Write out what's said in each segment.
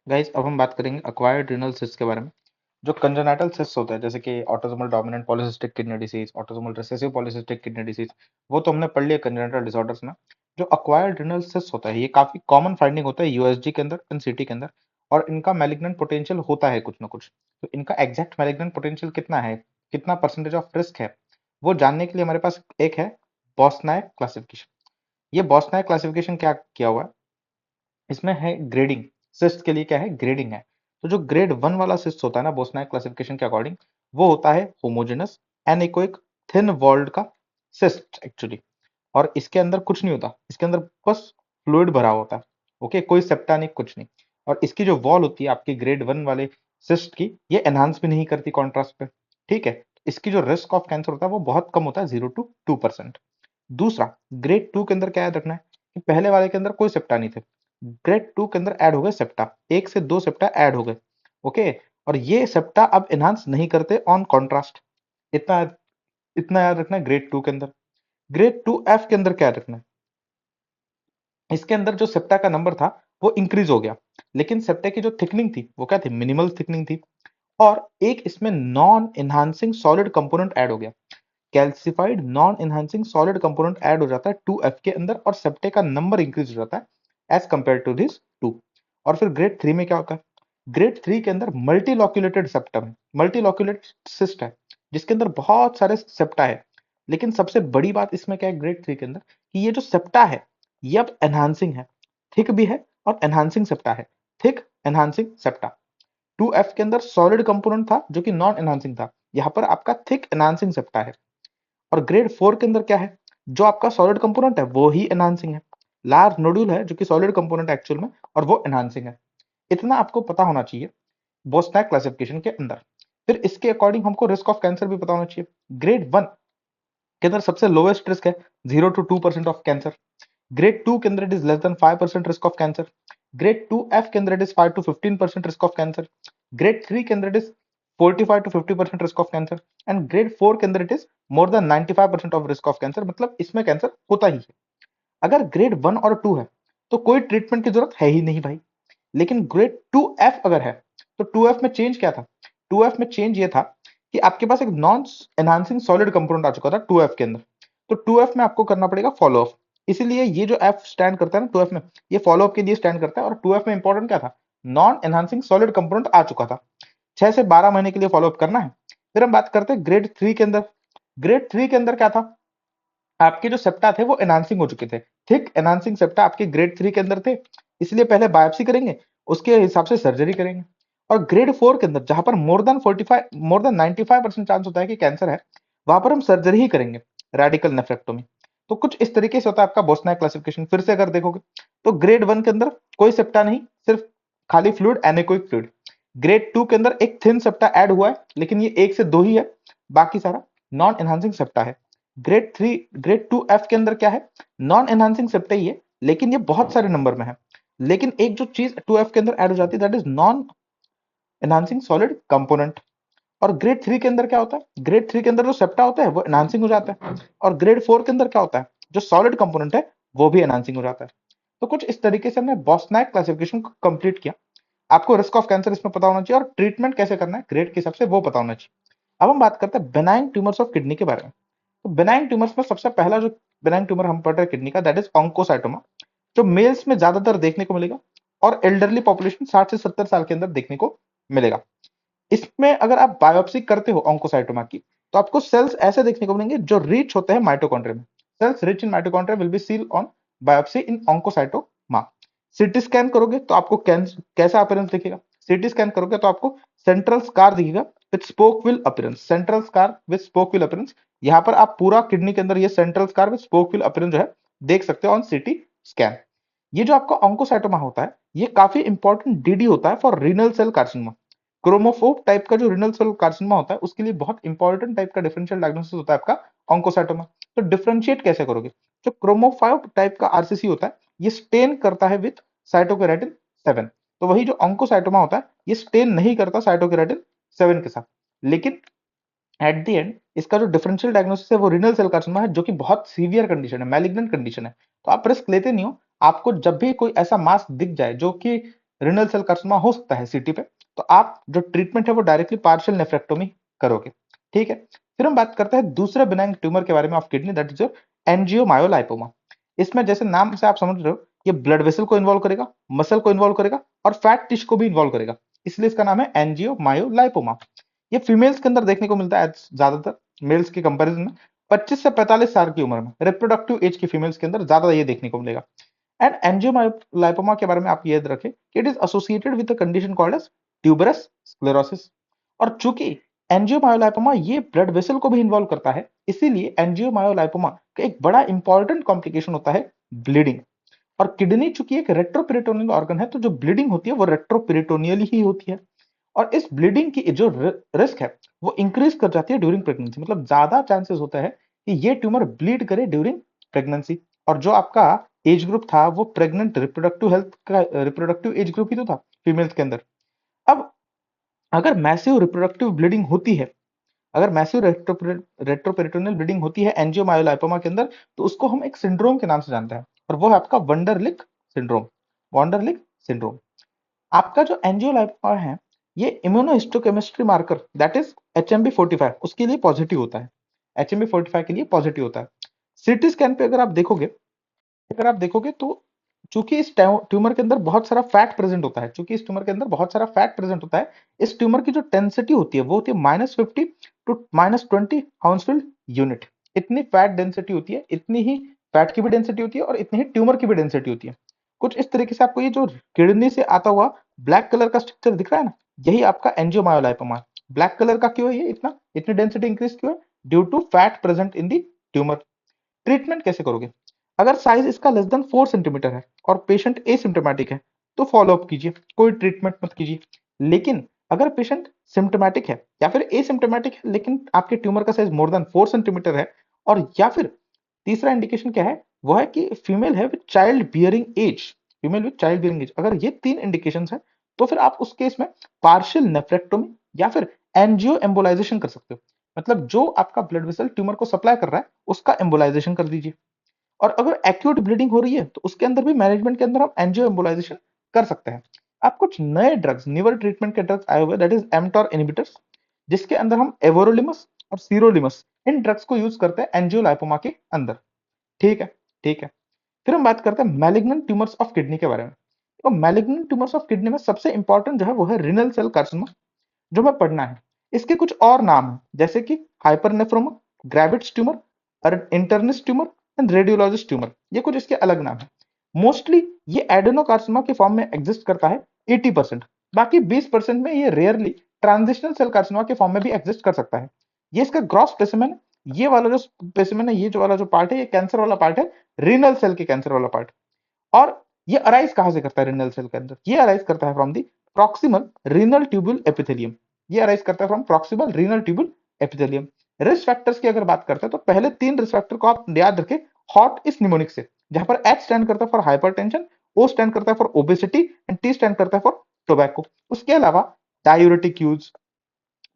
Guys अब हम बात करेंगे अक्वायर्ड रीनल सिस्ट के बारे में। जो कंजेनाइटल सिस्ट होता है जैसे कि autosomal dominant polycystic kidney disease, autosomal recessive polycystic kidney disease, वो तो हमने पढ़ लिया कंजेनाइटल डिसऑर्डर्स में। जो अक्वायर्ड रीनल सिस्ट होता है ये काफी कॉमन फाइंडिंग होता है यूएसजी के अंदर, एनसीटी के अंदर। और इनका मैलिग्नेंट पोटेंशियल होता है कुछ ना कुछ। तो इनका एग्जैक्ट मैलिग्नेंट पोटेंशियल कितना है, कितना परसेंटेज ऑफ रिस्क है, वो जानने के लिए हमारे पास एक है बोस्नायक क्लासिफिकेशन। ये बोस्नायक क्लासिफिकेशन क्या किया हुआ है, इसमें है ग्रेडिंग। सिस्ट के लिए क्या है, ग्रेडिंग है। तो जो ग्रेड 1 वाला सिस्ट होता है ना बोस्नायक क्लासिफिकेशन के अकॉर्डिंग, वो होता है होमोजेनस एनेकोइक थिन वॉल्ड का सिस्ट एक्चुअली। और इसके अंदर कुछ नहीं होता, इसके अंदर बस फ्लूइड भरा होता है। ओके, कोई सेप्टा नहीं, कुछ नहीं। और इसकी जो वॉल होती है आपकी ग्रेड 1 वाले सिस्ट की, ये एनहांस भी नहीं करती कॉन्ट्रास्ट पे। ठीक है, इसकी जो रिस्क ऑफ कैंसर होता है वो बहुत कम होता है, 0 to 2%। दूसरा, ग्रेड 2 के अंदर क्या याद रखना है कि पहले वाले के अंदर कोई सेप्टा नहीं थे, ग्रेड 2 के अंदर ऐड हो गए सेप्टा, एक से दो सेप्टा ऐड हो गए। ओके, और ये सेप्टा अब एनहांस नहीं करते ऑन कॉन्ट्रास्ट। इतना इतना याद रखना है ग्रेड 2 के अंदर। ग्रेड 2 एफ के अंदर क्या रखना है, इसके अंदर जो सेप्टा का नंबर था वो इंक्रीज हो गया, लेकिन सेप्टा की जो थिकनिंग थी वो क्या थी, मिनिमल थिकनिंग थी। और एक इसमें non enhancing solid component add हो गया, calcified non enhancing solid component add हो जाता है 2F के अंदर, और सेप्टे का नंबर इंक्रीज हो जाता है एज कंपेयर टू दिस 2। और फिर ग्रेड 3 में क्या होता है, ग्रेड 3 के अंदर मल्टीलॉक्यूलेटेड सेप्टम है, मल्टीलॉक्यूलेट सिस्ट है, जिसके अंदर बहुत सारे सेप्टा है। लेकिन सबसे बड़ी बात इसमें क्या है ग्रेड 3 के अंदर, कि ये जो सेप्टा है ये अब एनहांसिंग है, थिक भी है और एनहांसिंग सेप्टा है, थिक एनहांसिंग सेप्टा। 2F के अंदर सॉलिड कंपोनेंट था जो कि नॉन एनहांसिंग था, यहाँ पर आपका थिक एनहांसिंग सेप्टा है। और ग्रेड 4 के अंदर क्या है, जो आपका सॉलिड कंपोनेंट है वो ही एनहांसिंग है, लार्ज नोड्यूल है जो कि सॉलिड कंपोनेंट एक्चुअल में, और वो एनहांसिंग है। इतना आपको पता होना चाहिए बोस्टैक क्लासिफिकेशन के अंदर। फिर इसके अकॉर्डिंग हमको रिस्क ऑफ कैंसर भी पता होना चाहिए। ग्रेड 1 के अंदर सबसे लोएस्ट रिस्क है 0 to 2% ऑफ कैंसर। ग्रेड 2 के अंदर it is less than 5% risk of cancer. Grade 2F के अंदर it is 5 to 15% risk of cancer. Grade 3 के अंदर it is 45 to 50% risk of cancer. And grade 4 के अंदर it is more than 95% of risk of cancer, मतलब इसमें cancer होता ही है। अगर ग्रेड 1 और 2 है तो कोई ट्रीटमेंट की जरूरत है ही नहीं भाई। लेकिन ग्रेड 2F अगर है, तो 2F में चेंज क्या था, 2F में चेंज ये था कि आपके पास एक नॉन एनहांसिंग सॉलिड कंपोनेंट आ चुका था 2F के अंदर। तो 2F में आपको करना पड़ेगा फॉलो अप। इसीलिए ये जो F स्टैंड करता है ना 2F में, ये फॉलो अप के लिए स्टैंड करता है। और 2F में इंपॉर्टेंट क्या था, नॉन एनहांसिंग सॉलिड कंपोनेंट आ चुका था, 6 से 12 महीने के लिए फॉलो अप करना है। फिर हम बात करते हैं ग्रेड 3 के अंदर। ग्रेड 3 के अंदर क्या था, आपके जो सेप्टा थे वो एनहांसिंग हो चुके थे, थिक एनहांसिंग सेप्टा आपके ग्रेड 3 के अंदर थे। इसलिए पहले बायोप्सी करेंगे, उसके हिसाब से सर्जरी करेंगे। और ग्रेड 4 के अंदर जहां पर मोर देन 95% चांस होता है कि कैंसर है, वहां पर हम सर्जरी ही करेंगे, रेडिकल नेफ्रेक्टोमी। तो कुछ इस तरीके से होता है आपका बोस्नाक क्लासिफिकेशन। फिर से अगर देखोगे तो ग्रेड 1 के अंदर कोई सेप्टा नहीं, सिर्फ खाली फ्लूइड, एनेकोइक फ्लूइड। ग्रेड 2 के अंदर एक थिन सेप्टा ऐड हुआ है, लेकिन ये एक से दो ही है, बाकी सारा नॉन एनहांसिंग सेप्टा है। ग्रेड 2F के अंदर क्या है, नॉन एनहांसिंग सेप्टा ही है, लेकिन ये बहुत सारे नंबर में है। लेकिन एक जो चीज 2F के अंदर ऐड हो जाती है that is non enhancing solid component. और ग्रेड 3 के अंदर क्या होता है, ग्रेड 3 के अंदर जो सेप्टा होता है वो एनहांसिंग हो जाता है। और ग्रेड 4 के अंदर क्या होता है, जो सॉलिड कंपोनेंट है वो भी एनहांसिंग हो जाता है। तो कुछ इस तरीके से हमने बोस्नाक क्लासिफिकेशन को कंप्लीट किया। आपको रिस्क ऑफ कैंसर इसमें पता होना चाहिए, और ट्रीटमेंट कैसे करना है ग्रेड के हिसाब से वो पता होना चाहिए। अब हम बात करते हैं बेनाइन ट्यूमर्स ऑफ किडनी के बारे में। तो बेनाइन ट्यूमर्स में सबसे पहला जो बेनाइन ट्यूमर हम पढ़ रहे हैं किडनी का, दैट इज ऑन्कोसाइटोमा, जो मेल्स में ज्यादातर देखने को मिलेगा, और एल्डरली पॉपुलेशन 60 से 70 साल के अंदर देखने को मिलेगा। इसमें अगर आप बायोप्सी करते हो ऑन्कोसाइटोमा की, तो आपको सेल्स ऐसे देखने को मिलेंगे जो रिच होते हैं माइटोकॉन्ड्रिया में। Cells rich in mitochondria will be seen on biopsy in oncocytoma. CT scan करोगे तो आपको कैसा अपीयरेंस दिखेगा, सीटी स्कैन करोगे तो आपको सेंट्रल स्कार दिखेगा with spoke wheel appearance, central scar with spoke wheel appearance. यहाँ पर आप पूरा किडनी के अंदर ये central scar with spoke wheel appearance जो है देख सकते हो ऑन सीटी स्कैन। ये जो आपका ऑन्कोसाइटोमा होता है ये काफी इंपॉर्टेंट डीडी होता है for renal cell carcinoma. Chromophobe type का जो रीनल सेल कार्सिनोमा होता है उसके लिए बहुत इंपॉर्टेंट टाइप का डिफरेंशियल डायग्नोसिस होता है आपका ऑन्कोसाइटोमा। तो डिफरेंशिएट कैसे करोगे, जो क्रोमोफोब टाइप का आरसीसी होता है ये स्टेन करता है विथ साइटोकेराटिन 7। तो वही जो ऑन्कोसाइटोमा होता है ये स्टेन नहीं करता साइटोकेराटिन 7 के साथ। लेकिन एट द एंड इसका जो डिफरेंशियल डायग्नोसिस है वो रीनल सेल कार्सिनोमा है, जो कि बहुत सीवियर कंडीशन है, मैलिग्नेंट कंडीशन है। तो आप रिस्क लेते नहीं हो। आपको जब भी कोई ऐसा मास दिख जाए जो कि रिनल सेल कार्सिनोमा हो सकता है सीटी पे, तो आप जो ट्रीटमेंट है वो डायरेक्टली पार्शियल नेफ्रेक्टोमी करोगे। ठीक है, फिर हम बात करते हैं दूसरे बिनाइन ट्यूमर के बारे में of kidney, that is your angiomyolipoma. इसमें जैसे नाम से आप समझ रहे हो, ये ब्लड वेसल को इन्वॉल्व करेगा, मसल को इन्वॉल्व करेगा और फैट टिश्यू को भी इन्वॉल्व करेगा, इसलिए इसका नाम है एंजियोमायोलाइपोमा। ये फीमेल्स के अंदर देखने को मिलता है ज्यादातर, मेल्स के कंपैरिजन में 25 से 45 साल की उम्र में, रिप्रोडक्टिव एज की फीमेल्स के अंदर ज्यादा ये देखने को मिलेगा। एंड एंजियोलाइपोमा के बारे में आप याद रखें कि it is associated with a condition called as tuberous sclerosis. और चूंकि एंजियोमायोलाइपोमा ये ब्लड वेसल को भी इन्वॉल्व करता है, इसीलिए एंजियोमायोलाइपोमा का एक बड़ा इंपॉर्टेंट कॉम्प्लिकेशन होता है ब्लीडिंग। और किडनी चूंकि एक रेट्रोपेरिटोनियल ऑर्गन है, तो जो ब्लीडिंग होती है वो रेट्रोपेरिटोनियल ही होती है। और इस ब्लीडिंग की जो रिस्क है वो इंक्रीज कर जाती है ड्यूरिंग प्रेगनेंसी, मतलब ज्यादा चांसेस होता है कि ये ट्यूमर ब्लीड करे ड्यूरिंग प्रेगनेंसी। और जो आपका एज ग्रुप था वो प्रेग्नेंट रिप्रोडक्टिव हेल्थ का रिप्रोडक्टिव एज ग्रुप ही तो था फीमेल्स के अंदर। अब अगर मैसिव रिप्रोडक्टिव ब्लीडिंग होती है, अगर मैसिव रेट्रोपेरिटोनियल ब्लीडिंग होती है एंजियोमायोलाइपोमा के अंदर, तो उसको हम एक सिंड्रोम के नाम से जानते हैं, और वो है आपका वंडरलिक सिंड्रोम। वंडरलिक सिंड्रोम। आपका जो एंजियोलाइपोमा है, ये immunohistochemistry marker that is HMB45 उसके लिए पॉजिटिव होता है, HMB45 के लिए पॉजिटिव होता है। सीटी स्कैन पे अगर आप देखोगे तो चूंकि इस ट्यूमर के अंदर बहुत सारा फैट प्रेजेंट होता है, चूंकि इस ट्यूमर के अंदर बहुत सारा फैट प्रेजेंट होता है, इस ट्यूमर की जो डेंसिटी होती है वो होती है -50 टू -20 हाउंसफील्ड यूनिट। इतनी फैट डेंसिटी होती है, इतनी ही फैट की भी डेंसिटी होती है और इतनी ही ट्यूमर की भी डेंसिटी होती है। कुछ इस तरीके से आपको ये जो किडनी से आता हुआ ब्लैक कलर का स्ट्रक्चर दिख रहा है ना, यही आपका एंजियोमायोलाइपोमा है। ब्लैक कलर का क्यों है ये, इतनी डेंसिटी इंक्रीज क्यों है? Due to fat present in the tumour. Treatment कैसे करोगे? अगर साइज इसका लेस देन 4 सेंटीमीटर है और पेशेंट एसिम्टोमेटिक है, तो फॉलोअप कीजिए, कोई ट्रीटमेंट मत कीजिए। लेकिन अगर पेशेंट सिम्टोमेटिक है या फिर एसिम्टोमेटिक है लेकिन आपके ट्यूमर का साइज मोर देन 4 सेंटीमीटर है, और या फिर तीसरा इंडिकेशन क्या है, वो है कि फीमेल है with child bearing age, female with child bearing age, अगर ये 3 इंडिकेशंस है, तो फिर आप उस केस में पार्शियल नेफ्रेक्टोमी या फिर एंजियो एम्बोलाइजेशन कर सकते हो। मतलब जो आपका ब्लड वेसल ट्यूमर को सप्लाई कर रहा है उसका एम्बोलाइजेशन कर दीजिए। और अगर एक्यूट ब्लीडिंग हो रही है तो उसके अंदर भी मैनेजमेंट के अंदर हम एंजियो एम्बोलाइजेशन कर सकते हैं। आप कुछ नए ड्रग्स, न्यूअर ट्रीटमेंट के ड्रग्स आए हुए, दैट इज एमटॉर इनहिबिटर्स, जिसके अंदर हम एवोरोलिमस और सीरोलिमस इन ड्रग्स को यूज करते हैं एंजियोलाइपोमा के अंदर। ठीक है, ठीक है। फिर हम बात करते हैं मैलिग्नेंट ट्यूमर्स ऑफ किडनी के बारे में। तो मैलिग्नेंट ट्यूमर्स ऑफ किडनी में सबसे इंपॉर्टेंट जो है वो है रिनल सेल कार्सिनोमा, जो हमें पढ़ना है। इसके कुछ और नाम हैं, जैसे कि हाइपरनेफ्रोमा, ग्रेविट्स ट्यूमर और इंटरनिस ट्यूमर एंड रेडियोलॉजिस्ट ट्यूमर, ये कुछ इसके अलग नाम है। मोस्टली ये एडेनोकार्सिनोमा के फॉर्म में एग्जिस्ट करता है 80%, बाकी 20% में ये रेयरली ट्रांजिशनल सेल कार्सिनोमा के फॉर्म में भी एग्जिस्ट कर सकता है। ये इसका ग्रॉस स्पेसिमेन है, ये वाला जो स्पेसिमेन है, ये जो वाला जो पार्ट है, ये कैंसर वाला पार्ट है, रीनल सेल के कैंसर वाला पार्ट। और ये अराइज कहां से करता है रीनल सेल के अंदर? ये अराइज करता है from the proximal renal tubule epithelium. ये अराइज करता है from proximal renal tubule epithelium. Risk factors की अगर बात करते हैं तो पहले 3 रिस्क फैक्टर को आप याद रखें हॉट इस निमोनिक से, जहां पर H स्टैंड करता है फॉर हाइपरटेंशन, O स्टैंड करता है for obesity and T stand करता है फॉर टोबैको। उसके अलावा diuretic use,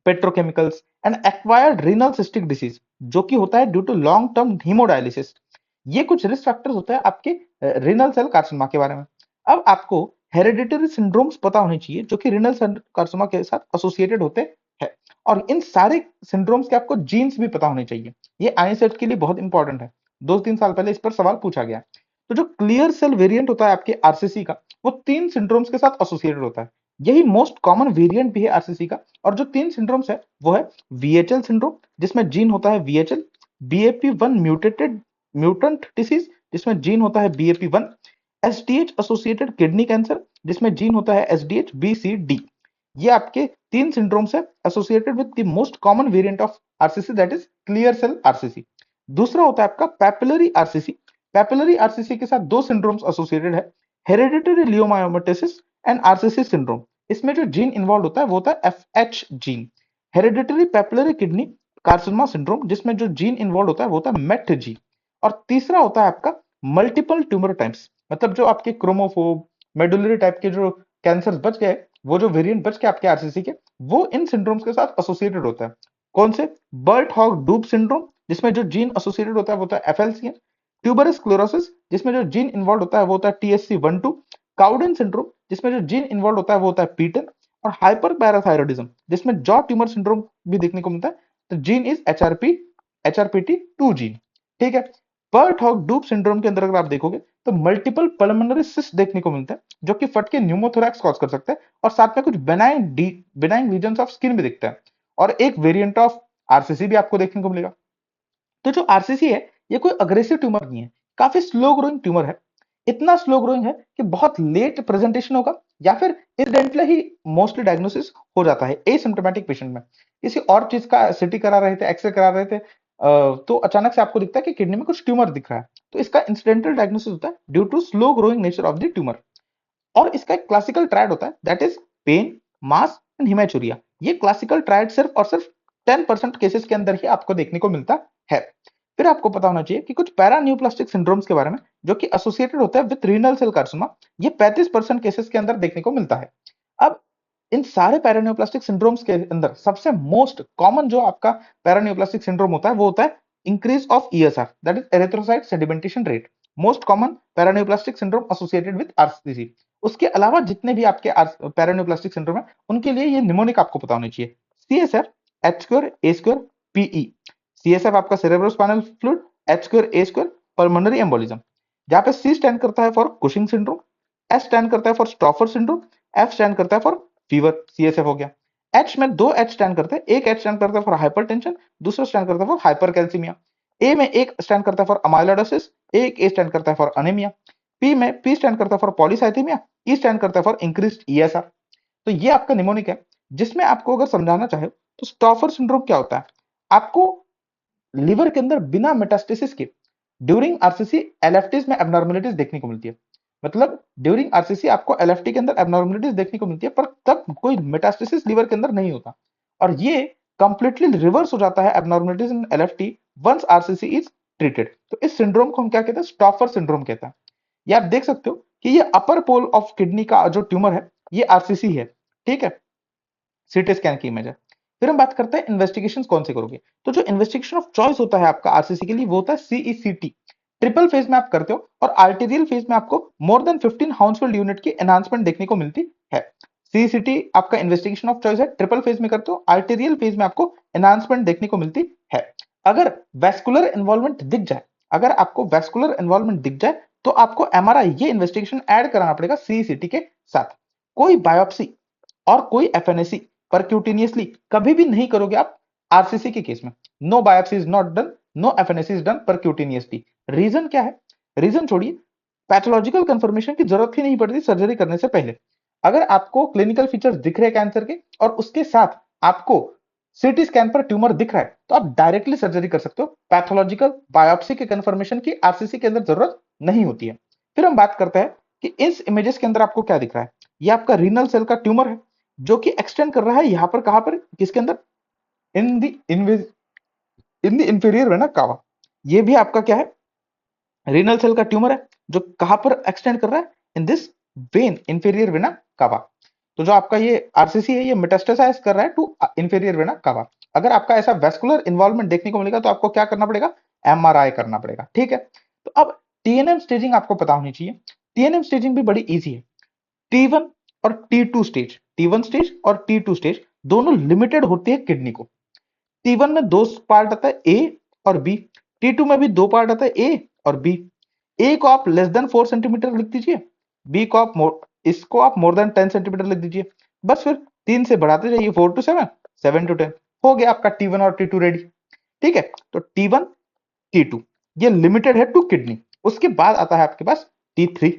petrochemicals and acquired renal cystic disease, जो कि होता है due to long term haemodialysis. ये कुछ रिस्क फैक्टर्स होते हैं आपके रीनल सेल कार्सिनोमा के बारे में। अब आपको हेरेडिटरी सिंड्रोम्स पता होने चाहिए जो कि रीनल सेल कार्सिनोमा के साथ एसोसिएटेड होते हैं, और इन सारे सिंड्रोम्स के आपको जीन्स भी पता होने चाहिए। ये आईसेट के लिए बहुत इंपॉर्टेंट है, 2-3 साल पहले इस पर सवाल पूछा गया। तो जो क्लियर सेल वेरिएंट होता है आपके आरसीसी का, वो 3 सिंड्रोम्स के साथ एसोसिएटेड होता है। यही मोस्ट कॉमन वेरिएंट भी है आरसीसी का। और जो 3 सिंड्रोम्स है वो है VHL सिंड्रोम, जिसमें जीन होता है VHL, BAP1 mutated mutant disease, जिसमें जीन होता है BAP1, SDH associated kidney cancer, जिसमें जीन होता है SDH BCD। ये आपके 3 सिंड्रोम्स है associated with the most common variant of RCC, that is clear cell RCC. दूसरा होता है आपका पैपिलरी आरसीसी। पैपिलरी आरसीसी के साथ 2 सिंड्रोम्स एसोसिएटेड है, हेरेडिटरी लियोमायोमेटेसिस एंड आरसीसी सिंड्रोम। इसमें जो जीन इन्वॉल्व होता है वो होता है FH gene. Hereditary papillary kidney carcinoma syndrome, जिसमें जो जीन इन्वॉल्व होता है वो होता है MET जी। और तीसरा होता है आपका मल्टीपल ट्यूमर टाइप्स, मतलब जो आपके क्रोमोफोब मेडुलरी टाइप के जो कैंसर बच गए, वो जो वेरिएंट बच के आपके आरसीसी के, वो इन सिंड्रोम्स के साथ एसोसिएटेड होता है। कौन से? बर्ट हॉग डूब सिंड्रोम, जिसमें जो जीन एसोसिएटेड होता है वो होता है FLCN, ट्यूबरस क्लोरोसिस, जिसमें जो जीन इन्वॉल्व होता है वो होता है TSC12, काउडेन सिंड्रोम जिसमें जो जीन इन्वॉल्व होता है वो होता है P10, और हाइपर पैराथायरॉयडिज्म जिसमें जॉ ट्यूमर सिंड्रोम भी देखने को मिलता है, तो जीन इज HRPT2 जीन। ठीक है। बर्ट हॉग डूब सिंड्रोम के अंदर अगर आप देखोगे तो मल्टीपल पल्मोनरी सिस्ट देखने को मिलता है जो कि फट के न्यूमोथोरैक्स कॉज कर सकता है, और साथ में कुछ बेनाइन रीजन ऑफ स्किन भी दिखता है, और एक वेरिएंट ऑफ आरसीसी भी आपको देखने को मिलेगा। तो जो आरसीसी है ये कोई अग्रेसिव ट्यूमर नहीं है, काफी स्लो ग्रोइंग ट्यूमर है। इतना स्लो ग्रोइंग है कि बहुत लेट प्रेजेंटेशन होगा, या फिर इंसिडेंटली ही मोस्टली डायग्नोसिस हो जाता है एसिम्प्टोमेटिक पेशेंट में। किसी और चीज का सीटी करा रहे थे, एक्सरे करा रहे थे, तो अचानक से आपको दिखता है कि किडनी में कुछ ट्यूमर दिख रहा है, तो इसका इंसिडेंटल डायग्नोसिस होता है due to slow growing nature of the tumour. और इसका एक क्लासिकल ट्रायड होता है that is pain, mass and haematuria. ये क्लासिकल ट्रायड सिर्फ और सिर्फ 10% केसेस के अंदर ही आपको देखने को मिलता है। फिर आपको पता होना चाहिए कि कुछ पैरान्यूप्लास्टिक सिंड्रोम्स के बारे में जो कि एसोसिएटेड होता है विद रीनल सेल कार्सिनोमा, ये 35% केसेस के अंदर देखने को मिलता है। अब इन सारे पैरान्यूप्लास्टिक सिंड्रोम्स के अंदर सबसे मोस्ट कॉमन जो आपका पैरान्यूप्लास्टिक सिंड्रोम होता है वो होता है increase of ESR, that is erythrocyte sedimentation rate, most common paraneoplastic syndrome associated with RCC. उसके अलावा जितने भी आपके पैरान्यूप्लास्टिक सिंड्रोम है उनके लिए ये निमोनिक आपको पता होनी चाहिए, सीएसएफ, एच स्क्वायर, ए स्क्वायर, पीई। सीएसएफ आपका सेरेब्रोस्पाइनल फ्लूइड, एच स्क्वायर, ए स्क्वायर पल्मोनरी एम्बोलिज्म, जहां पे सी स्टैंड करता है for Cushing syndrome, S stand करता है for Stouffer syndrome, F stand करता है फॉर फीवर, सीएसएफ हो गया। एच में दो एच स्टैंड करते हैं, एक एच स्टैंड करता है फॉर हाइपरटेंशन, दूसरा स्टैंड करता है फॉर हाइपरकैल्सीमिया। ए में एक स्टैंड करता है फॉर अमाइलोइडोसिस, एक ए स्टैंड करता है फॉर अनेमिया। पी में पी स्टैंड करता है फॉर पॉलीसाइथेमिया, ई स्टैंड करता है फॉर इंक्रीज्ड ईएसआर। तो ये आपका निमोनिक है, जिसमें आपको अगर समझाना चाहे तो स्टॉफर सिंड्रोम क्या होता है, आपको लिवर के अंदर बिना मेटास्टेसिस के ड्यूरिंग आरसीसी एलएफटीज में एबनॉर्मलिटीज देखने को मिलती है। मतलब ड्यूरिंग आरसीसी आपको एलएफटी के अंदर एबनॉर्मलिटीज देखने को मिलती है, पर तब कोई मेटास्टेसिस लिवर के अंदर नहीं होता, और ये कंप्लीटली रिवर्स हो जाता है abnormalities in LFT once RCC is treated. तो इस सिंड्रोम को हम क्या कहते हैं, स्टॉफर सिंड्रोम कहते हैं। ये आप देख सकते हो कि ये अपर पोल ऑफ किडनी का जो ट्यूमर है ये आरसीसी है। ठीक है, सीटी स्कैन की इमेज है। फिर हम बात करते हैं इन्वेस्टिगेशन कौन से करोगे, तो जो इन्वेस्टिगेशन ऑफ चॉइस होता है आपका आरसीसी के लिए वो होता है सीईसीटी। ट्रिपल फेज में आप करते हो, और आर्टेरियल फेज में आपको मोर देन 15 हाउंसफील्ड यूनिट की एनहांसमेंट देखने को मिलती है। सीईसीटी आपका इन्वेस्टिगेशन ऑफ चॉइस है, ट्रिपल फेज में करते हो, आर्टेरियल फेज में आपको एनहांसमेंट देखने को मिलती है। अगर वैस्कुलर इन्वॉल्वमेंट दिख जाए, अगर आपको वैस्कुलर इन्वॉल्वमेंट दिख जाए तो आपको एमआरआई ये इन्वेस्टिगेशन ऐड कराना पड़ेगा सीईसीटी के साथ। कोई बायोप्सी और कोई एफएनएसी परक्यूटेनियसली कभी भी नहीं करोगे आप आरसीसी के केस में। No biopsy is not done, no FNAC is done percutaneously. Reason क्या है, रीजन छोड़िए, पैथोलॉजिकल कंफर्मेशन की जरूरत ही नहीं पड़ती सर्जरी करने से पहले। अगर आपको क्लिनिकल फीचर्स दिख रहे हैं कैंसर के और उसके साथ आपको सीटी स्कैन पर ट्यूमर दिख रहा है तो आप डायरेक्टली सर्जरी कर सकते हो, पैथोलॉजिकल बायोप्सी के कंफर्मेशन की आरसीसी के अंदर जरूरत नहीं होती है। फिर हम बात करते हैं कि इस इमेजेस के अंदर आपको क्या दिख रहा है, ये आपका रीनल सेल का ट्यूमर है जो कि एक्सटेंड कर रहा है यहां पर, कहां पर, किसके अंदर, in the in the inferior vena cava. ये भी आपका क्या है, रीनल सेल का ट्यूमर है जो कहां पर एक्सटेंड कर रहा है, in this when inferior vena cava. तो जो आपका ये आरसीसी है ये मेटास्टेसाइज कर रहा है टू इंफीरियर वेना कावा। अगर आपका ऐसा वेस्कुलर इन्वॉल्वमेंट देखने को मिलेगा तो आपको क्या करना पड़ेगा, एमआरआई करना पड़ेगा। ठीक है, तो अब टीएनएम स्टेजिंग आपको पता होनी चाहिए। टीएनएम स्टेजिंग भी बड़ी इजी है। टी1 और टी2 स्टेज, टी1 स्टेज और टी2 स्टेज दोनों लिमिटेड होती है किडनी को। टी1 में दो पार्ट आता है, ए और बी। टी2 में भी दो पार्ट आता है, ए और बी। ए को आप लेस देन 4 सेंटीमीटर लिख दीजिए, बी को आप इसको आप मोर देन 10 सेंटीमीटर लिख दीजिए। बस फिर 3 से बढ़ाते जाइए, 4 to 7, 7 to 10, हो गया आपका टी1 और टी2 रेडी। ठीक है, तो टी1 टी2 ये लिमिटेड है टू किडनी। उसके बाद आता है आपके पास टी3।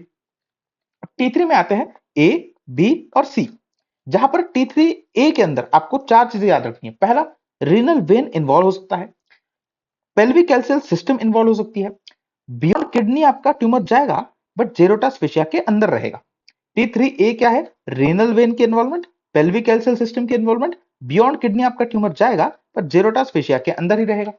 टी3 में आते हैं ए, बी और सी, जहां पर टी3 ए के अंदर आपको चार चीजें याद रखनी है। पहला, रीनल वेन इन्वॉल्व हो सकता है, पेल्विक कैल्शियल सिस्टम इन्वॉल्व हो सकती है, बियॉन्ड किडनी आपका ट्यूमर जाएगा बट जेरोटास फेशिया के अंदर रहेगा। T3A क्या है, रीनल वेन की इन्वॉल्वमेंट, पेल्विक कैल्शियल सिस्टम की इन्वॉल्वमेंट, बियॉन्ड किडनी आपका ट्यूमर जाएगा पर जेरोटास फेशिया के अंदर ही रहेगा।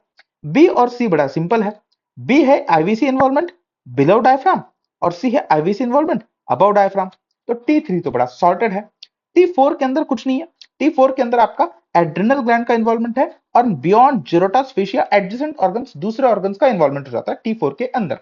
बी और सी बड़ा सिंपल है, बी है आईवीसी इन्वॉल्वमेंट बिलो डायफ्राम, और सी है आईवीसी इन्वॉल्वमेंट अबव डायफ्राम। तो T3 तो बड़ा सॉर्टेड है। T4 के अंदर कुछ नहीं है, T4 के अंदर आपका एड्रिनल ग्लैंड का इन्वॉल्वमेंट है, और बियॉन्ड जेरोटास फेशिया एडजेसेंट ऑर्गन्स, दूसरे ऑर्गन्स का इन्वॉल्वमेंट हो जाता है T4 के अंदर।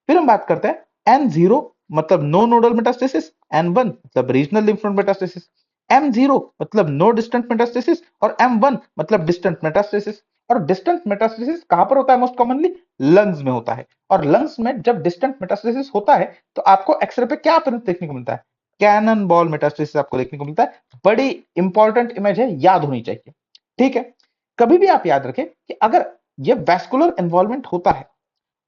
फिर हम बात करते हैं N0 मतलब नो नोडल मेटास्टेसिस, N1 मतलब regional lymph node metastasis, M0 मतलब नो डिस्टेंट मेटास्टेसिस और M1 मतलब डिस्टेंट मेटास्टेसिस। और डिस्टेंट मेटास्टेसिस कहां पर होता है मोस्ट कॉमनली? लंग्स में होता है। और लंग्स में जब डिस्टेंट मेटास्टेसिस होता है तो आपको एक्सरे पे क्या प्रिंट देखने को मिलता है? कैनन बॉल मेटास्टेसिस आपको देखने को मिलता है। बड़ी इंपॉर्टेंट इमेज है, याद होनी चाहिए। ठीक है, कभी भी आप याद रखें कि अगर ये वैस्कुलर इन्वॉल्वमेंट होता है,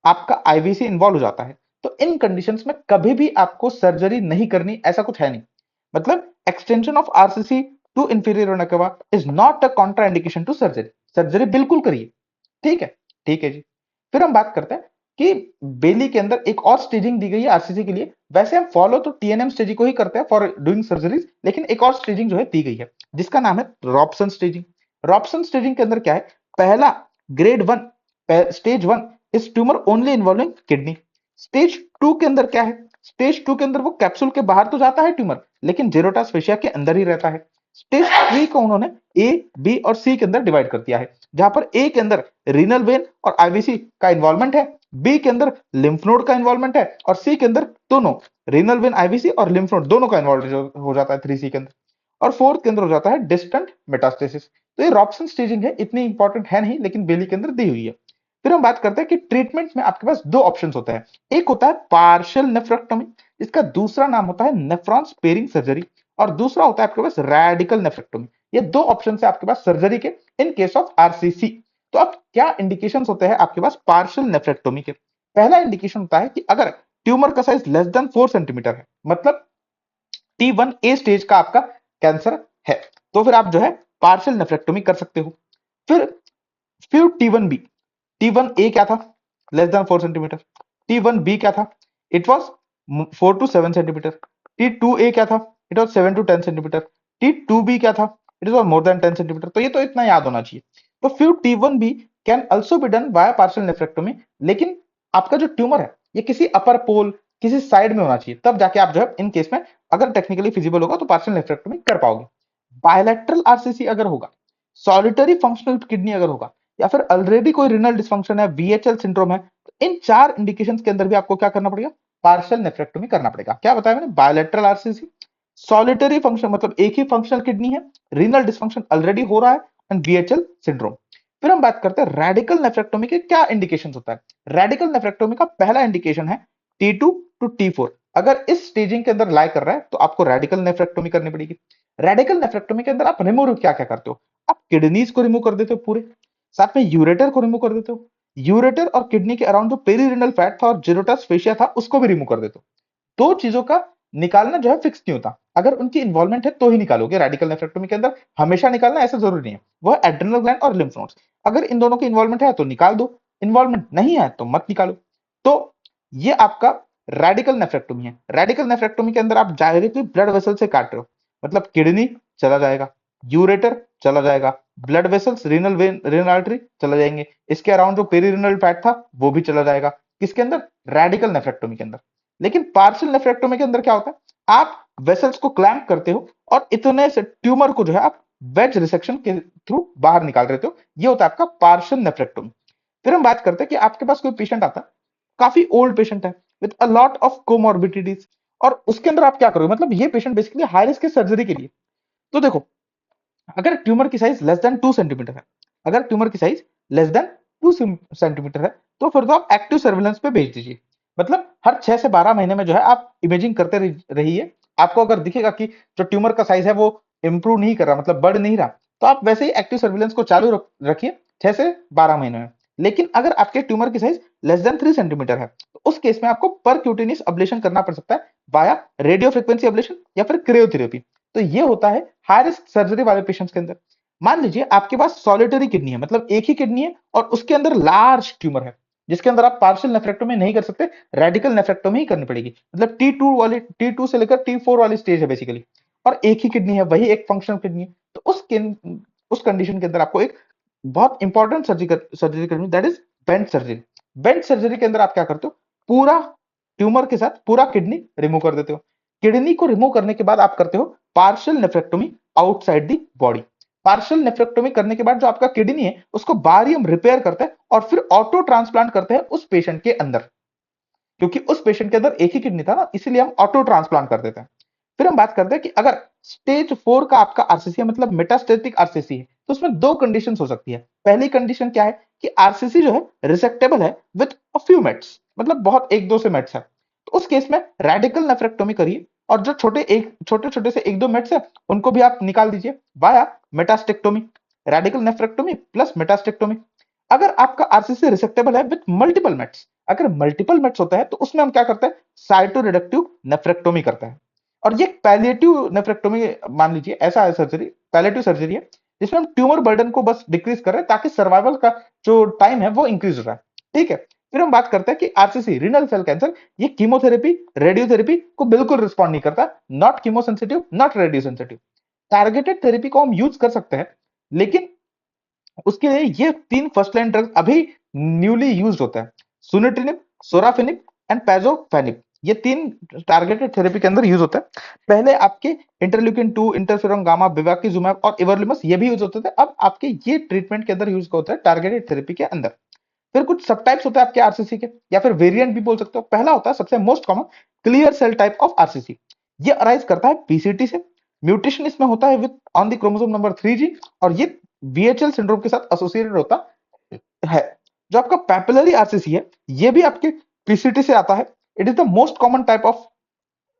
आपका आईवीसी इन्वॉल्व हो जाता है, तो इन कंडीशंस में कभी भी आपको सर्जरी नहीं करनी, ऐसा कुछ है नहीं। मतलब extension of RCC to inferior vena cava is not a contraindication to surgery. Surgery बिल्कुल करिए। ठीक है, ठीक है जी। फिर हम बात करते हैं कि बेली के अंदर एक और स्टेजिंग दी गई है आरसीसी के लिए। वैसे हम फॉलो तो टीएनएम स्टेजिंग को ही करते हैं फॉर डूइंग सर्जरीज, लेकिन एक और स्टेजिंग जो है दी गई है, जिसका नाम है रॉबसन स्टेजिंग। रॉबसन स्टेजिंग के अंदर क्या है? पहला grade 1, stage 1 is tumour only involving kidney. Stage 2 के अंदर क्या है? स्टेज 2 के अंदर वो कैप्सूल के बाहर तो जाता है ट्यूमर, लेकिन जेरोटास फेशिया के अंदर ही रहता है। स्टेज 3 को उन्होंने ए, बी और सी के अंदर डिवाइड कर दिया है, जहां पर ए के अंदर रीनल वेन और आईवीसी का इन्वॉल्वमेंट है, बी के अंदर लिम्फ नोड का इन्वॉल्वमेंट है, और सी के अंदर दोनों रीनल वेन, आईवीसी और लिम्फ नोड दोनों का इन्वॉल्व हो जाता है 3C के अंदर। और फोर्थ के अंदर हो जाता है डिस्टेंट मेटास्टेसिस। तो ये रॉबसन स्टेजिंग है, इतनी इंपॉर्टेंट है नहीं, लेकिन बेली के अंदर दी हुई है। फिर हम बात करते हैं कि ट्रीटमेंट में आपके पास दो ऑप्शंस होते हैं। एक होता है पार्शियल नेफ्रेक्टोमी, इसका दूसरा नाम होता है नेफ्रॉन स्पेयरिंग सर्जरी, और दूसरा होता है आपके पास रेडिकल नेफ्रेक्टोमी। ये दो ऑप्शन है आपके पास सर्जरी के इन केस ऑफ आरसीसी। तो अब क्या इंडिकेशंस होते हैं आपके पास पार्शियल नेफ्रेक्टोमी के? पहला इंडिकेशन होता है कि अगर ट्यूमर का साइज लेस देन 4 सेंटीमीटर है, मतलब T1A स्टेज का आपका कैंसर है, तो फिर आप जो है पार्शियल नेफ्रेक्टोमी कर सकते हो। फिर फिर T1B, T1A क्या था? Less than 4 centimetre. T1B क्या था? It was 4 to 7 centimetre. T2A क्या था? It was 7 to 10 centimetre. T2B क्या था? It was more than 10 centimetre. तो ये तो इतना याद होना चाहिए। तो फिर T1B can also be done by partial nephrectomy, लेकिन आपका जो ट्यूमर है ये किसी अपर पोल, किसी साइड में होना चाहिए, तब जाके आप जो है इन केस में अगर टेक्निकली फिजिबल होगा तो पार्शियल नेफ्रेक्टोमी कर पाओगे। बायलैटरल आरसीसी अगर होगा, सॉलिटरी फंक्शनल किडनी अगर होगा, या फिर ऑलरेडी कोई रिनल डिसफंक्शन है, वीएचएल सिंड्रोम है, तो इन चार इंडिकेशन के अंदर भी आपको क्या करना पड़ेगा? पार्शियल नेफ्रेक्टोमी करना पड़ेगा। क्या बताया मैंने? बायलैटरल आरसीसी, सॉलिटरी फंक्शन मतलब एक ही फंक्शनल किडनी है, रीनल डिसफंक्शन ऑलरेडी हो रहा है, एंड वीएचएल सिंड्रोम। फिर हम बात करते हैं रेडिकल नेफ्रेक्टोमी के क्या इंडिकेशन होता है। रेडिकल नेफ्रेक्टोमी का पहला इंडिकेशन है T2 to T4। अगर इस स्टेजिंग के अंदर लाई कर रहा है तो आपको रेडिकल नेफ्रेक्टोमी करनी पड़ेगी। रेडिकल नेफ्रेक्टोमी के अंदर आप रिमूव क्या क्या करते हो? आप किडनीज को रिमूव कर देते हो पूरे, साथ में यूरेटर को रिमूव कर देते हो। यूरेटर और किडनी के अराउंड जो पेरीरिनल फैट था और जिरोटस फेशिया था उसको भी रिमूव कर देते हो। दो चीजों का निकालना जो है फिक्स नहीं होता, अगर उनकी इन्वॉल्वमेंट है तो ही निकालोगे। रेडिकल नेफ्रेक्टोमी के अंदर हमेशा निकालना ऐसा जरूरी नहीं है, वह एड्रेनल ग्लैंड और लिम्फ नोड्स, अगर इन दोनों की इन्वॉल्वमेंट है तो निकाल दो, इन्वॉल्वमेंट नहीं है तो मत निकालो। तो ये आपका रेडिकल नेफ्रेक्टोमी है। रेडिकल नेफ्रेक्टोमी के अंदर आप डायरेक्टली ब्लड वेसल से काट रहे हो, मतलब किडनी चला जाएगा, यूरेटर चला जाएगा, blood vessels, renal vein, renal artery चला जाएंगे, इसके अराउंड जो पेरीरिनल फैट था वो भी चला जाएगा। किसके अंदर? रेडिकल नेफ्रेक्टोमी के अंदर। लेकिन पार्शियल नेफ्रेक्टोमी के अंदर क्या होता है? आप वेसल्स को क्लैंप करते हो और इतने से ट्यूमर को जो है आप वेज रिसेक्शन के थ्रू बाहर निकाल रहे हो। ये होता है आपका पार्शियल नेफ्रेक्टोमी। फिर हम बात करते हैं कि आपके पास कोई पेशेंट आता है, काफी ओल्ड पेशेंट है with a lot of comorbidities, और उसके अंदर आप क्या करोगे? मतलब ये पेशेंट बेसिकली हाई रिस्क है सर्जरी के लिए। तो देखो, अगर ट्यूमर की साइज लेस देन 2 सेंटीमीटर है, अगर ट्यूमर की साइज लेस देन 2 सेंटीमीटर है, तो फिर तो आप एक्टिव सर्विलेंस पे भेज दीजिए। मतलब हर 6 से 12 महीने में जो है आप इमेजिंग करते रहिए। आपको अगर दिखेगा कि जो ट्यूमर का साइज है वो इंप्रूव नहीं कर रहा, मतलब बढ़ नहीं रहा, तो आप वैसे ही एक्टिव सर्विलेंस को चालू रखिए 6 से 12 महीने में। लेकिन अगर आपके ट्यूमर की साइज लेस देन 3 सेंटीमीटर है, तो उस केस में आपको परक्यूटेनियस अब्लेशन करना पड़ सकता है वाया रेडियो फ्रिक्वेंसी अब्लेशन या फिर क्रियोथेरेपी। तो ये होता है हाई रिस्क सर्जरी वाले पेशेंट्स के अंदर। मान लीजिए आपके पास सॉलिटरी किडनी है, मतलब एक ही किडनी है और उसके अंदर लार्ज ट्यूमर है, जिसके अंदर आप पार्शियल नेफ्रेक्टोमी नहीं कर सकते, रेडिकल नेफ्रेक्टोमी ही करनी पड़ेगी। मतलब T2 से लेकर T4 वाली स्टेज है बेसिकली, और एक ही किडनी है, वही एक फंक्शनल किडनी है। तो उस कंडीशन के अंदर आपको एक बहुत इंपॉर्टेंट सर्जरी करनी, that is bent surgery. Bent surgery के अंदर आप क्या करते हो? पूरा ट्यूमर के साथ पूरा किडनी रिमूव कर देते हो। किडनी को रिमूव करने के बाद आप करते हो partial nephrectomy outside the body. Partial nephrectomy करने के बाद जो आपका किडनी है उसको बारियम रिपेयर करते हैं और फिर ऑटो ट्रांसप्लांट करते हैं उस पेशेंट के अंदर। क्योंकि उस पेशेंट के अंदर एक ही किडनी था ना, इसीलिए हम ऑटो ट्रांसप्लांट कर देते हैं। फिर हम बात करते हैं कि अगर स्टेज 4 का आपका आरसीसी है, मतलब मेटास्टेटिक आरसीसी है, तो उसमें दो कंडीशन हो सकती है। पहली कंडीशन क्या है कि आरसीसी जो है रिसेक्टेबल है विद अ फ्यू मेट्स, मतलब बहुत एक दो से मेट्स है, तो उस केस में रेडिकल नेफ्रेक्टोमी करिए, और जो छोटे छोटे से एक दो मेट्स है उनको भी आप निकाल दीजिए via metastasectomy. Radical nephrectomy plus metastasectomy. अगर आपका आरसीसी रिसेक्टेबल है विद मल्टीपल मेट्स, अगर मल्टीपल मेट्स होता है तो उसमें हम क्या करते हैं, साइटोरिडक्टिव नेफ्रेक्टोमी करते हैं। और ये पैलिएटिव नेफ्रेक्टोमी मान लीजिए, ऐसा है सर्जरी, पैलिएटिव सर्जरी है जिसमें हम ट्यूमर बर्डन को बस डिक्रीज कर रहे हैं ताकि सर्वाइवल का जो टाइम है वो इंक्रीज हो रहा है। ठीक है, फिर हम बात करते हैं कि आरसीसी रीनल सेल कैंसर, ये कीमोथेरेपी रेडियोथेरेपी को बिल्कुल रिस्पॉन्ड नहीं करता, not chemo sensitive not radio sensitive. Targeted therapy को हम यूज कर सकते हैं, लेकिन उसके लिए ये तीन फर्स्ट लाइन ड्रग्स अभी न्यूली यूज होता है, सुनिट्रिनिब, सोराफिनिब एंड पैजोफेनिब, ये तीन टारगेटेड थेरेपी के अंदर यूज होता है। पहले आपके इंटरल्यूकिन 2, इंटरफेरोन गामा, बिवाकिजुमैब और इवरलिमस ये भी यूज होते थे, अब आपके ये ट्रीटमेंट के अंदर यूज होता है टारगेटेड थेरेपी के अंदर। फिर कुछ सब टाइप्स होते हैं आपके आरसीसी के, या फिर वेरिएंट भी बोल सकते हो। पहला होता है सबसे most common clear cell type of RCC, ये अराइज करता है पीसीटी से। म्यूटेशन इसमें होता है with on the chromosome number 3G, और ये वीएचएल सिंड्रोम के साथ एसोसिएटेड होता है। जो आपका पैपिलरी आरसीसी है, ये भी आपके पीसीटी से आता है। It is the most common type of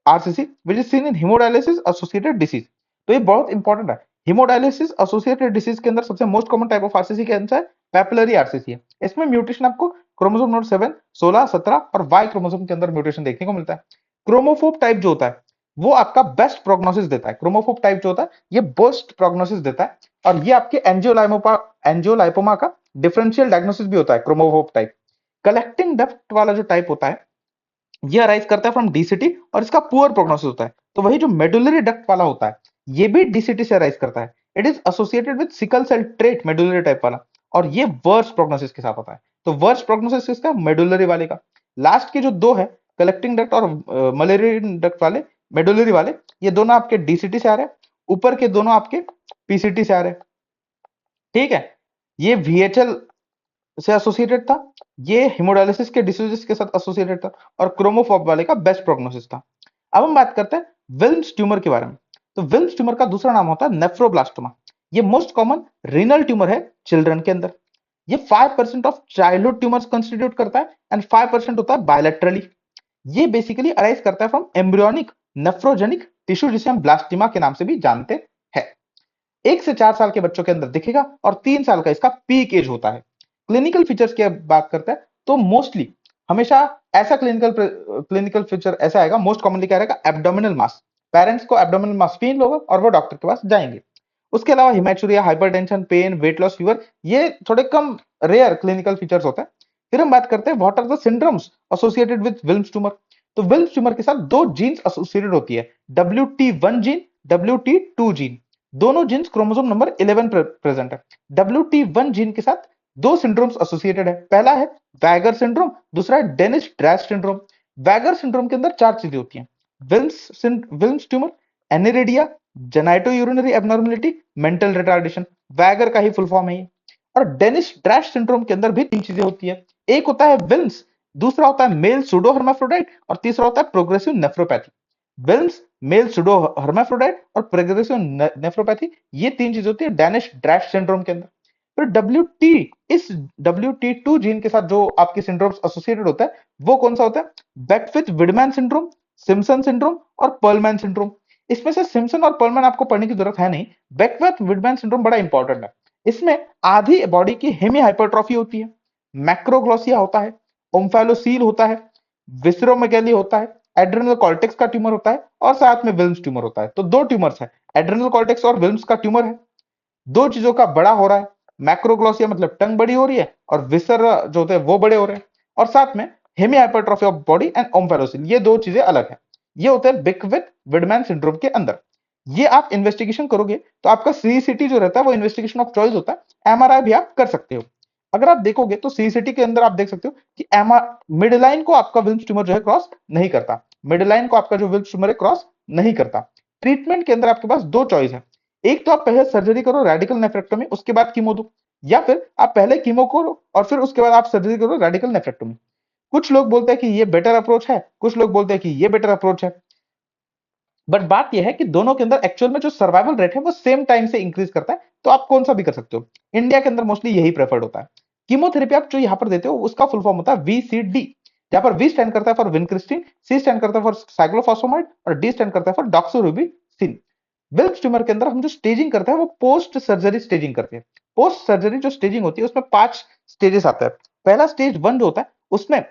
RCC which is seen in hemodialysis associated disease. तो ये बहुत इंपॉर्टेंट है, हेमोडायलिसिस एसोसिएटेड डिसीज के अंदर सबसे most common type of RCC के अंदर पैपिलरी आरसीसी है। इसमें म्यूटेशन आपको क्रोमोसोम नंबर 7, 16, 17 और वाई क्रोमोसोम के अंदर म्यूटेशन देखने को मिलता है। क्रोमोफोब टाइप जो होता है वो आपका बेस्ट प्रोग्नोसिस देता है, क्रोमोफोब टाइप जो होता है ये बेस्ट प्रोग्नोसिस देता है, और ये आपके एंजियोलाइपोमा का डिफरेंशियल डायग्नोसिस भी होता है क्रोमोफोब टाइप। कलेक्टिंग डक्ट वाला जो टाइप होता है ये अराइज करता है फ्रॉम डीसीटी, और इसका पुअर प्रोग्नोसिस होता है। तो वही जो मेडुलरी डक्ट वाला होता है ये भी डीसीटी से अराइज करता है। It is associated with sickle cell trait, medullary type वाला, और ये वर्स प्रोग्नोसिस के साथ होता है। तो वर्स प्रोग्नोसिस किसका, मेडुलरी वाले का। लास्ट के जो दो है कलेक्टिंग डक्ट और मलेरियन डक्ट वाले, मेडुलरी वाले, ये दोनों आपके डीसीटी से आ रहे हैं, ऊपर के दोनों आपके पीसीटी से आ रहे हैं। ठीक है, ये वीएचएल से एसोसिएटेड था, ये हेमोडायलिसिस के डिसीजेस के साथ एसोसिएटेड था, और क्रोमोफोब वाले का बेस्ट प्रोग्नोसिस था। अब हम बात करते हैं विल्म्स ट्यूमर के बारे में। तो विल्म्स ट्यूमर का दूसरा नाम होता है नेफ्रोब्लास्टोमा। ये मोस्ट कॉमन रीनल ट्यूमर है चिल्ड्रन के अंदर। ये 5% ऑफ चाइल्डहुड ट्यूमर्स कंस्टिट्यूट करता है, एंड 5% होता है बायलैटरली। ये बेसिकली अराइज करता है फ्रॉम एम्ब्रियोनिक नेफ्रोजेनिक टिश्यू, जिसे हम ब्लास्टिमा के नाम से भी जानते हैं। 1 से 4 साल के बच्चों के अंदर दिखेगा, और 3 साल का इसका पीक एज होता है। क्लिनिकल फीचर्स की बात करते हैं तो मोस्टली हमेशा ऐसा क्लिनिकल फीचर ऐसा आएगा, मोस्ट कॉमनली क्या रहेगा, एब्डोमिनल मास। पेरेंट्स को एब्डोमिनल मास फील होगा और वो डॉक्टर के पास जाएंगे। उसके अलावा haematuria, hypertension, pain, weight loss, fever, ये थोड़े कम रेयर क्लिनिकल फीचर्स होते हैं। फिर हम बात करते हैं what are the syndromes associated with Wilms tumour. तो विल्म्स ट्यूमर के साथ दो जीन्स एसोसिएटेड होती है, WT1 जीन, WT2 जीन। दोनों जीन्स क्रोमोसोम नंबर 11 प्रेजेंट है। WT1 जीन के साथ दो सिंड्रोम्स एसोसिएटेड है, पहला है वैगर सिंड्रोम, दूसरा है डेनिस ड्रैश सिंड्रोम। वैगर सिंड्रोम के अंदर चार चीजें होती हैं, Wilms tumour, aniridia, genito urinary abnormality, mental retardation. वैगर का ही फुल फॉर्म है ये। और डेनिस ड्रैश सिंड्रोम के अंदर भी तीन चीजें होती है, एक होता है विल्म्स, दूसरा होता है मेल सूडो हर्माफ्रोडाइट, और तीसरा होता है progressive nephropathy. Wilms, male pseudo hermaphrodite और प्रोग्रेसिव नेफ्रोपैथी, ये तीन चीजें होती है डेनिस ड्रैश सिंड्रोम के अंदर। फिर इस WT2 जीन के साथ जो आपके सिंड्रोम्स एसोसिएटेड होता है वो कौन सा होता है, Beckwith Wiedemann syndrome, Simpson syndrome और पर्लमैन सिंड्रोम। इसमें से सिम्पसन और पर्लमैन आपको पढ़ने की जरूरत है नहीं, बेकविथ विडमैन सिंड्रोम बड़ा इंपॉर्टेंट है। इसमें आधी बॉडी की हेमी हाइपरट्रॉफी होती है, मैक्रोग्लोसिया होता है, ओम्फैलोसील होता है, विसरोमेगैली होता है, एड्रेनल कॉर्टेक्स का ट्यूमर होता है, और साथ में विल्म्स ट्यूमर होता है। तो दो ट्यूमर्स है, एड्रेनल कॉर्टेक्स और विल्म्स का ट्यूमर है। दो चीजों का बड़ा हो रहा है, मैक्रोग्लोसिया मतलब टंग बड़ी हो रही है, और विसर जो होते हैं वो बड़े हो रहे हैं, और साथ में hemi hypertrophy of body and omphalocele, ये दो चीजें अलग है। ये होते हैं बिकविथ विडमैन सिंड्रोम के अंदर। ये आप इन्वेस्टिगेशन करोगे तो आपका सीसीटी जो रहता है वो इन्वेस्टिगेशन ऑफ चॉइस होता है, एमआरआई भी आप कर सकते हो। अगर आप देखोगे तो सीसीटी के अंदर आप देख सकते हो कि मिड लाइन को आपका विल्म्स ट्यूमर जो है क्रॉस नहीं करता, मिड लाइन को आपका जो विल्म्स ट्यूमर है क्रॉस नहीं करता। ट्रीटमेंट के अंदर आपके पास दो चॉइस है, एक तो आप पहले सर्जरी करो रेडिकल नेफ्रेक्टोमी, उसके बाद कीमो दो, या फिर आप पहले कीमो करो और फिर उसके बाद आप सर्जरी करो रेडिकल नेफ्रेक्टोमी। कुछ लोग बोलते हैं कि ये बेटर अप्रोच है, कुछ लोग बोलते हैं कि ये बेटर अप्रोच है। बट बात यह है कि दोनों के अंदर एक्चुअल में जो सर्वाइवल रेट है वो सेम टाइम से इंक्रीज करता है, तो आप कौन सा भी कर सकते हो। इंडिया के अंदर मोस्टली यही प्रेफर्ड होता है। कीमोथेरेपी आप जो यहाँ पर देते हो उसका फुल फॉर्म होता है VCD, जहां पर वी स्टैंड करता है फॉर विनक्रिस्टिन, सी स्टैंड करता है फॉर साइक्लोफॉस्फेमाइड और डी स्टैंड करता है फॉर डॉक्सोरुबिसिन। विल्स ट्यूमर के अंदर हम जो स्टेजिंग करते हैं वो पोस्ट सर्जरी स्टेजिंग करते हैं। पोस्ट सर्जरी जो स्टेजिंग होती है उसमें 5 स्टेजेस आता है। पहला स्टेज 1 जो होता है उसमें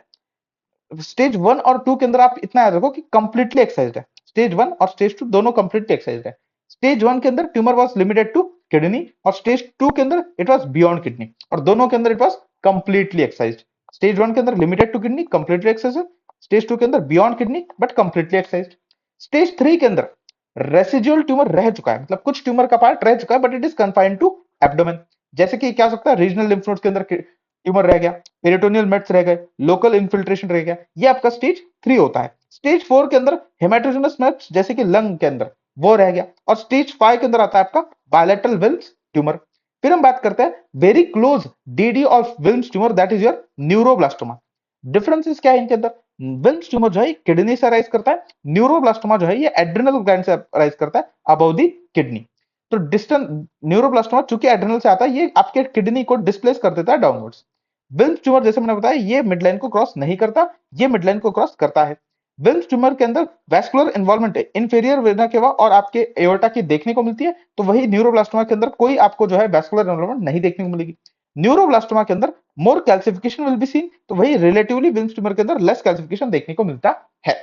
स्टेज 1 और 2 के अंदर आप इतना याद रखो कि कंप्लीटली एक्सरसाइज्ड है। स्टेज 1 और स्टेज 2 दोनों कंप्लीटली एक्सरसाइज्ड है। स्टेज 1 के अंदर tumour was limited to kidney और स्टेज 2 के अंदर इट वाज बियॉन्ड किडनी, और दोनों के अंदर it was completely exercised. Stage 1 के अंदर limited to kidney completely exercised, stage 2 के अंदर beyond kidney but completely exercised. Stage 3 के अंदर रेसिजुअल ट्यूमर रह चुका है, मतलब कुछ ट्यूमर का पार्ट रह चुका है but it is confined to abdomen. जैसे कि क्या हो सकता है, रीजनल लिम्फ नोड्स के अंदर ट्यूमर रह गया, पेरिटोनियल मेट्स रह गए, लोकल इन्फिल्ट्रेशन रह गया, ये आपका स्टेज 3 होता है। स्टेज 4 के अंदर हेमाटोजेनस मेट्स जैसे कि लंग के अंदर वो रह गया, और स्टेज 5 के अंदर आता है आपका बायलेटरल विल्स ट्यूमर। फिर हम बात करते हैं very close DD of Wilms tumour, that is your neuroblastoma. Differences क्या है इनके अंदर, विल्स ट्यूमर जो है किडनी से अराइज करता है, न्यूरोब्लास्टोमा जो है ये एड्रिनल ग्लैंड से अराइज करता है अबव द किडनी। तो डिस्टेंस न्यूरोब्लास्टोमा चूंकि एड्रिनल से आता है ये आपके किडनी को डिस्प्लेस कर देता है डाउनवर्ड्स। विल्स ट्यूमर जैसे मैंने बताया ये मिडलाइन को क्रॉस नहीं करता, ये मिडलाइन को क्रॉस करता है। विल्स ट्यूमर के अंदर वैस्कुलर इन्वॉल्वमेंट है इंफीरियर वेना केवा और आपके एओर्टा की देखने को मिलती है, तो वही न्यूरोब्लास्टोमा के अंदर कोई आपको जो है वैस्कुलर इन्वॉल्वमेंट नहीं देखने को मिलेगी। न्यूरोब्लास्टोमा के अंदर मोर कैल्सिफिकेशन विल बी सीन, तो वही रिलेटिवली विल्स ट्यूमर के अंदर लेस कैल्सिफिकेशन देखने को मिलता है।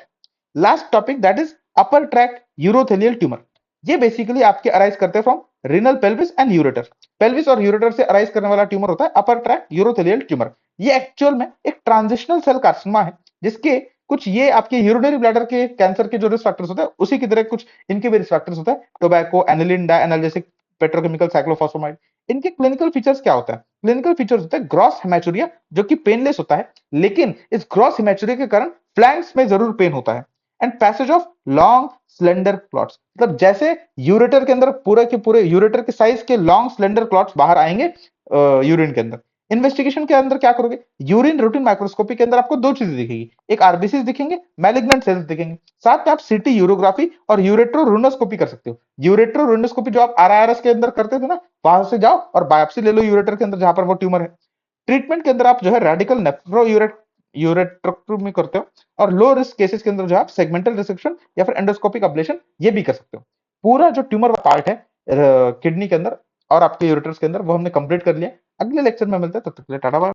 Last topic that is upper tract urothelial tumour. ये बेसिकली आपके अराइज करते हैं from renal pelvis and ureter. Pelvis और यूरेटर से अराइज करने वाला ट्यूमर होता है अपर ट्रैक्ट यूरोथेलियल ट्यूमर। ये एक्चुअल में एक ट्रांजिशनल सेल कार्सिनोमा है, जिसके कुछ ये आपके यूरिनरी ब्लैडर के कैंसर के जो रिस्क फैक्टर्स होते हैं उसी की तरह कुछ इनके भी रिस्क फैक्टर्स होते हैं, टोबैको, एनिलिन, डायएनाल्जेसिक, पेट्रोकेमिकल, साइक्लोफॉस्फेमाइड। इनके क्लिनिकल फीचर्स क्या होता है, क्लिनिकल फीचर्स होता है ग्रॉस हेमेचुरिया जो कि पेनलेस होता है, लेकिन इस ग्रॉस हेमेचुरिया के कारण फ्लैंक्स में जरूर पेन होता है। And passage of long slender clots, मतलब जैसे यूरेटर के अंदर पूरे के पूरे यूरेटर के साइज के लॉन्ग स्लेंडर क्लॉट्स बाहर आएंगे यूरिन के अंदर। इन्वेस्टिगेशन के अंदर क्या करोगे, यूरिन रूटीन माइक्रोस्कोपी के अंदर आपको दो चीजें दिखेगी, एक आरबीसी दिखेंगे, मैलिग्नेंट सेल्स दिखेंगे, साथ में आप सीटी यूरोग्राफी और यूरेट्रोरूनोस्कोपी कर सकते हो। यूरेट्रोरूनोस्कोपी जो आप आरआईआरएस के अंदर करते थे ना, वहां से जाओ और बायोप्सी ले लो यूरेटर के अंदर जहां पर वो ट्यूमर है। ट्रीटमेंट के अंदर आप जो है रेडिकल नेफ्रो यूरेट्रोक्टोमी करते हो, और लो रिस्क केसेस के अंदर जो आप सेगमेंटल रिसेक्शन या फिर एंडोस्कोपिक अब्लेशन ये भी कर सकते हो। पूरा जो ट्यूमर पार्ट है किडनी के अंदर और आपके यूरेटर्स के अंदर वो हमने कंप्लीट कर लिया। अगले लेक्चर में मिलते हैं, तब तक के लिए टाटा बाय।